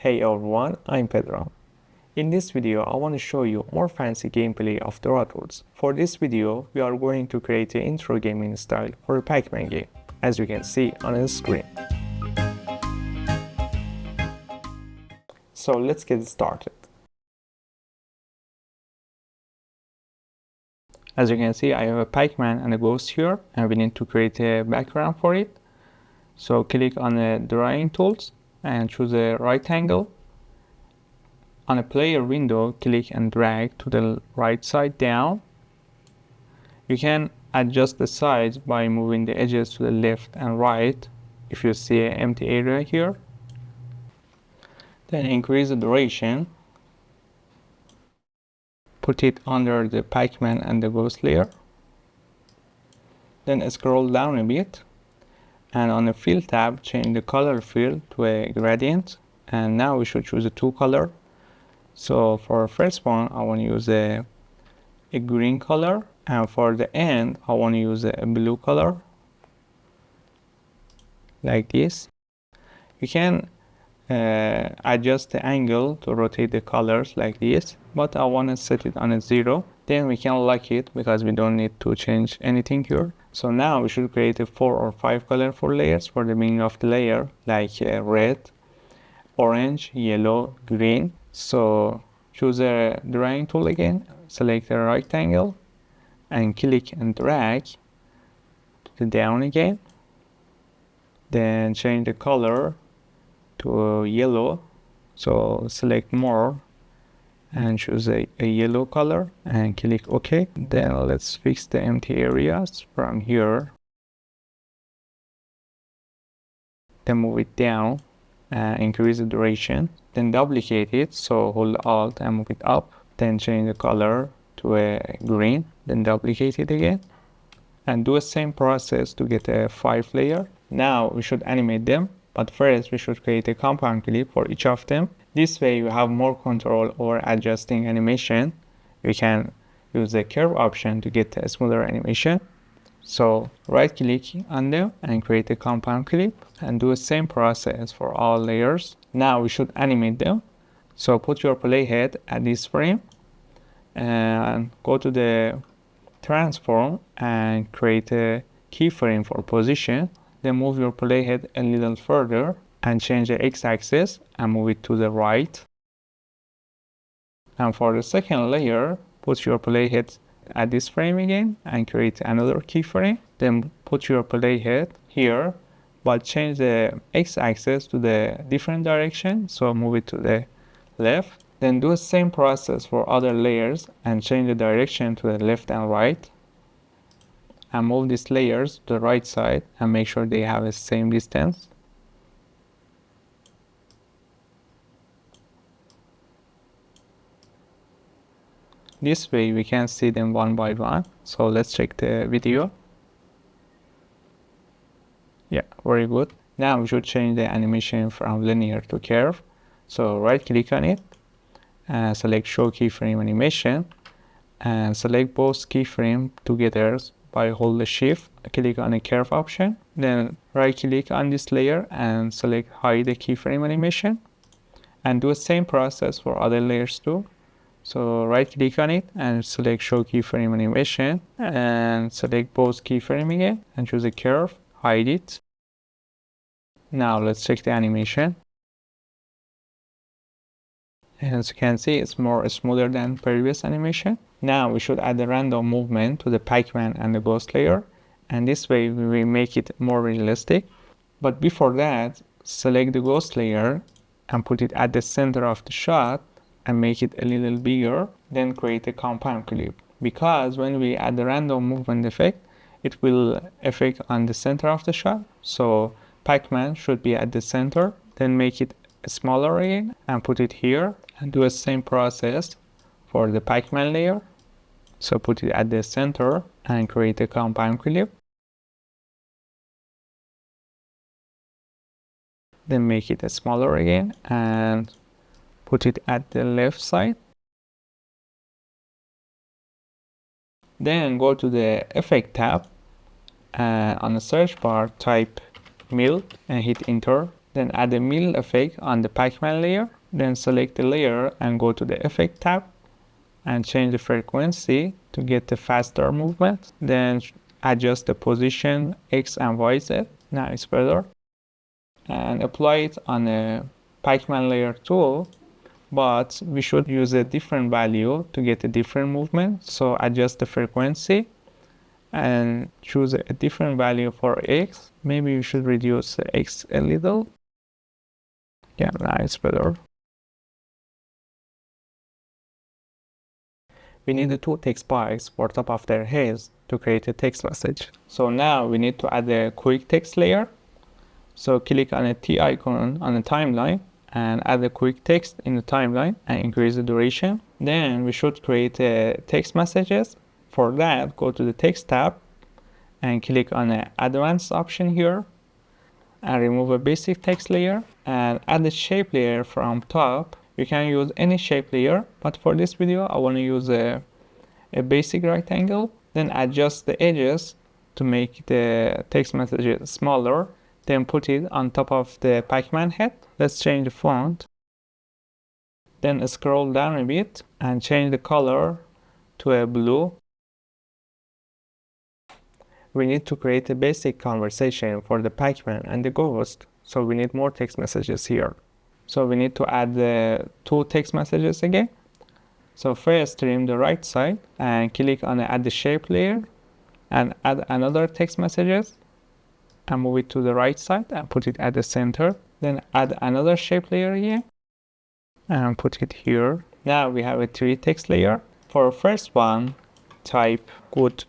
Hey everyone, I'm Pedro. In this video, I want to show you more fancy gameplay of the rotors. For this video, we are going to create an intro gaming style for a Pac-Man game, as you can see on the screen. So let's get started. As you can see, I have a Pac-Man and a ghost here, and we need to create a background for it. So click on the drawing tools and choose a right angle. On a player window, click and drag to the right side down. You can adjust the size by moving the edges to the left and right if you see an empty area here. Then increase the duration. Put it under the Pac-Man and the ghost layer. Then scroll down a bit. And on the fill tab, change the color fill to a gradient. And now we should choose a two color. So for the first one, I want to use a green color, and for the end, I want to use a blue color, like this. You can adjust the angle to rotate the colors like this, but I want to set it on a 0. Then we can lock it because we don't need to change anything here. So now we should create a 4 or 5 colorful layers for the beginning of the layer, like red, orange, yellow, green. So choose a drawing tool again, select the rectangle and click and drag to down again. Then change the color to yellow. So select more and choose a yellow color and click OK. Then let's fix the empty areas from here. Then move it down. Increase the duration, then duplicate it, so hold Alt and move it up, then change the color to a green, then duplicate it again and do the same process to get a 5 layer. Now we should animate them, but first we should create a compound clip for each of them. This way you have more control over adjusting animation. You can use the curve option to get a smoother animation. So right click on them and create a compound clip and do the same process for all layers. Now we should animate them. So put your playhead at this frame and go to the transform and create a keyframe for position. Then move your playhead a little further and change the x-axis and move it to the right. And for the second layer, put your playhead at this frame again and create another keyframe. Then put your playhead here, but change the x-axis to the different direction, so move it to the left. Then do the same process for other layers and change the direction to the left and right, and move these layers to the right side and make sure they have the same distance. This way we can see them one by one. So let's check the video. Yeah, very good. Now we should change the animation from linear to curve. So right click on it and select show keyframe animation and select both keyframe together by hold the shift, click on the curve option. Then right click on this layer and select hide the keyframe animation and do the same process for other layers too. So right click on it and select show keyframe animation and select both keyframe again and choose a curve, hide it. Now let's check the animation. As you can see, it's more smoother than previous animation. Now we should add a random movement to the Pac-Man and the ghost layer, and this way we will make it more realistic. But before that, select the ghost layer and put it at the center of the shot and make it a little bigger, then create a compound clip. Because when we add the random movement effect, it will affect on the center of the shot. So Pac-Man should be at the center, then make it smaller again and put it here and do the same process for the Pac-Man layer. So put it at the center and create a compound clip. Then make it smaller again and put it at the left side. Then go to the effect tab and on the search bar type mill and hit enter. Then add a middle effect on the Pac-Man layer. Then select the layer and go to the Effect tab and change the frequency to get the faster movement. Then adjust the position X and Y Z. Now it's better. And apply it on a Pac-Man layer tool, but we should use a different value to get a different movement. So adjust the frequency and choose a different value for X. Maybe you should reduce X a little. Yeah, now it's better. We need the two text boxes for top of their heads to create a text message. So now we need to add a quick text layer. So click on a T icon on the timeline and add a quick text in the timeline and increase the duration. Then we should create text messages. For that, go to the text tab and click on the advanced option here and remove a basic text layer and add the shape layer from top. You can use any shape layer, but for this video I want to use a basic rectangle. Then adjust the edges to make the text messages smaller. Then put it on top of the Pac-Man head. Let's change the font. Then scroll down a bit and change the color to a blue. We need to create a basic conversation for the Pac-Man and the ghost, so we need more text messages here. So we need to add the two text messages again. So first trim the right side and click on add the shape layer and add another text messages and move it to the right side and put it at the center. Then add another shape layer here and put it here. Now we have a 3 text layer. For the first one, type good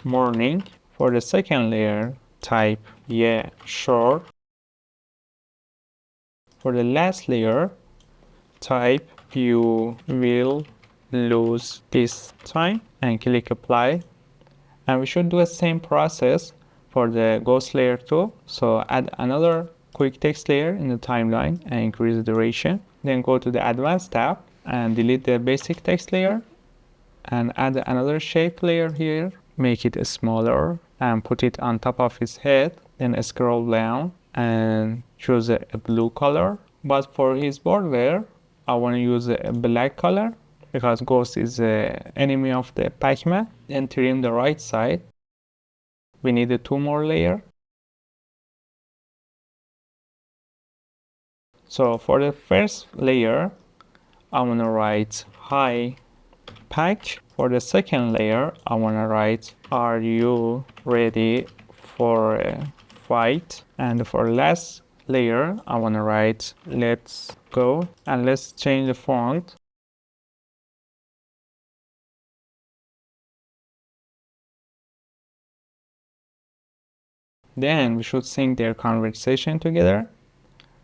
morning. For the second layer, type yeah sure. For the last layer, type you will lose this time and click apply. And we should do the same process for the ghost layer too. So add another quick text layer in the timeline and increase the duration. Then go to the advanced tab and delete the basic text layer and add another shape layer here. Make it smaller and put it on top of his head. Then scroll down and choose a blue color. But for his border, I want to use a black color because Ghost is an enemy of the Pac-Man. Then trim the right side. We need 2 more layers. So for the first layer, I want to write hi Pac. For the second layer, I want to write are you ready for a fight? And for last layer, I want to write let's go. And let's change the font. Then we should sync their conversation together.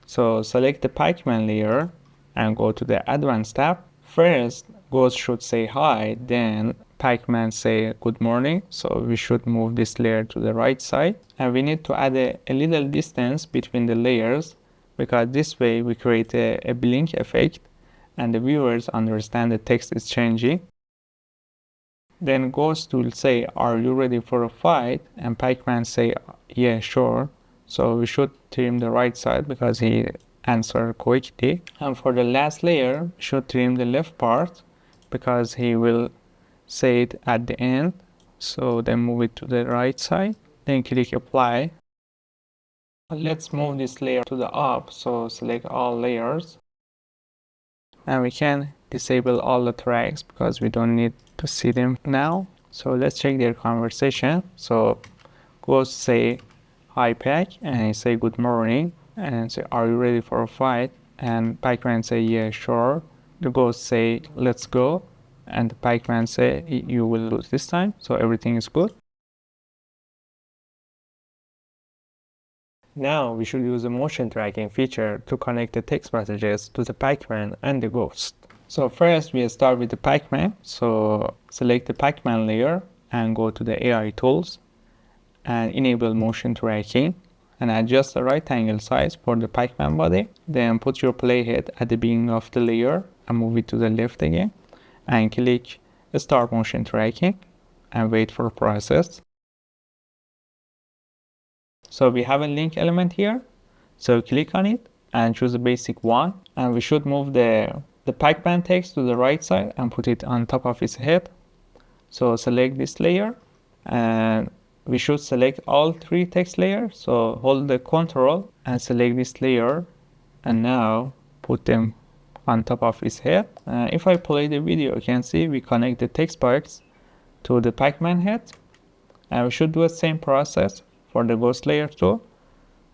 So select the Pac-Man layer and go to the advanced tab. First, Ghost should say hi, then Pac-Man say good morning. So we should move this layer to the right side. And we need to add a little distance between the layers because this way we create a blink effect and the viewers understand the text is changing. Then Ghost will say, are you ready for a fight? And Pac-Man say, yeah, sure. So we should trim the right side because he answered quickly. And for the last layer, we should trim the left part because he will say it at the end. So then move it to the right side. Then click apply. Let's move this layer to the up. So select all layers. And we can disable all the tracks because we don't need to see them now. So let's check their conversation. So Ghost say hi Pac and he say good morning and say are you ready for a fight? And Pac-Man say yeah sure. The Ghost say let's go and the Pac-Man say you will lose this time. So everything is good. Now we should use the motion tracking feature to connect the text messages to the Pac-Man and the Ghost. So first we start with the Pac-Man. So select the Pac-Man layer and go to the AI tools and enable motion tracking and adjust the right angle size for the Pac-Man body. Then put your playhead at the beginning of the layer and move it to the left again and click start motion tracking and wait for process. So we have a link element here. So click on it and choose the basic one, and we should move the Pac-Man text to the right side and put it on top of his head. So select this layer, and we should select all three text layers. So hold the Ctrl and select this layer, and now put them on top of his head. If I play the video, you can see we connect the text box to the Pac-Man head, and we should do the same process for the ghost layer too.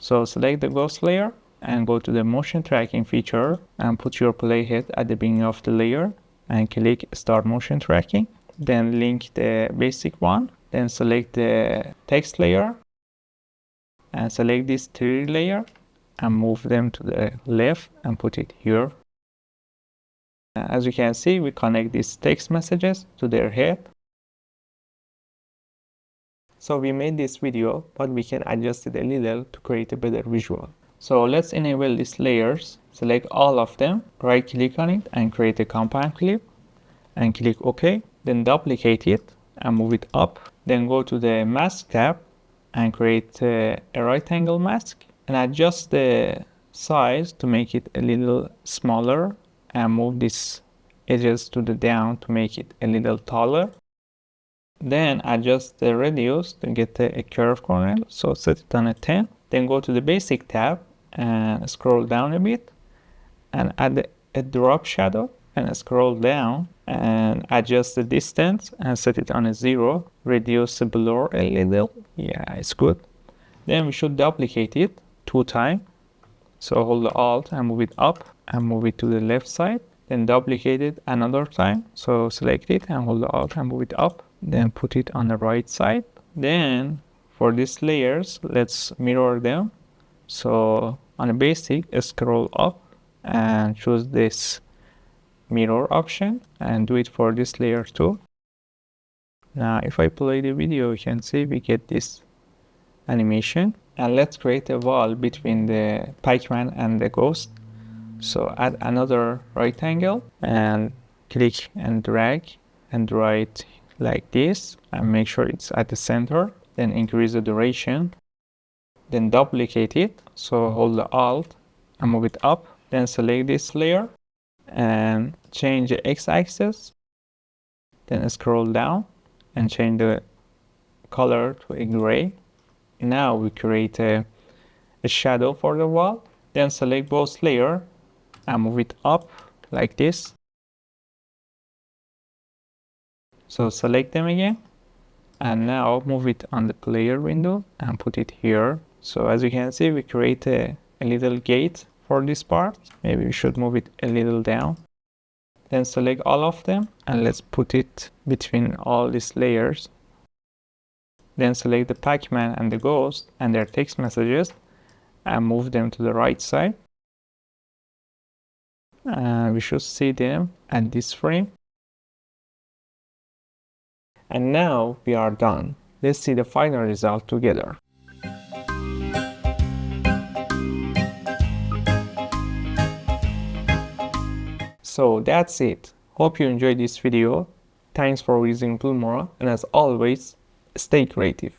So select the ghost layer and go to the motion tracking feature and put your playhead at the beginning of the layer and click start motion tracking. Then link the basic one, then select the text layer and select this 3D layer and move them to the left and put it here. As you can see, we connect these text messages to their head. So we made this video, but we can adjust it a little to create a better visual. So let's enable these layers, select all of them, right click on it and create a compound clip and click OK. Then duplicate it and move it up. Then go to the mask tab and create a right angle mask and adjust the size to make it a little smaller and move these edges to the down to make it a little taller. Then adjust the radius to get a curve corner, so set it on a 10. Then go to the basic tab and scroll down a bit and add a drop shadow and scroll down and adjust the distance and set it on a 0. Reduce the blur a little. Yeah, it's good. Then we should duplicate it 2 times. So hold the Alt and move it up and move it to the left side. Then duplicate it another time. So select it and hold the Alt and move it up. Then put it on the right side. Then for these layers, let's mirror them. So on the basic, scroll up and choose this mirror option and do it for this layer too. Now if I play the video, you can see we get this animation. And let's create a wall between the Pac-Man and the ghost. So add another right angle and click and drag and draw it like this and make sure it's at the center. Then increase the duration. Then duplicate it. So hold the Alt and move it up. Then select this layer and change the x-axis. Then scroll down and change the color to a gray. Now we create a shadow for the wall. Then select both layers and move it up like this. So select them again and now move it on the player window and put it here. So as you can see, we create a little gate for this part. Maybe we should move it a little down. Then select all of them and let's put it between all these layers. Then select the Pac-Man and the ghost and their text messages and move them to the right side. We should see them at this frame. And now we are done. Let's see the final result together. So that's it. Hope you enjoyed this video. Thanks for using Filmora, and as always, stay creative.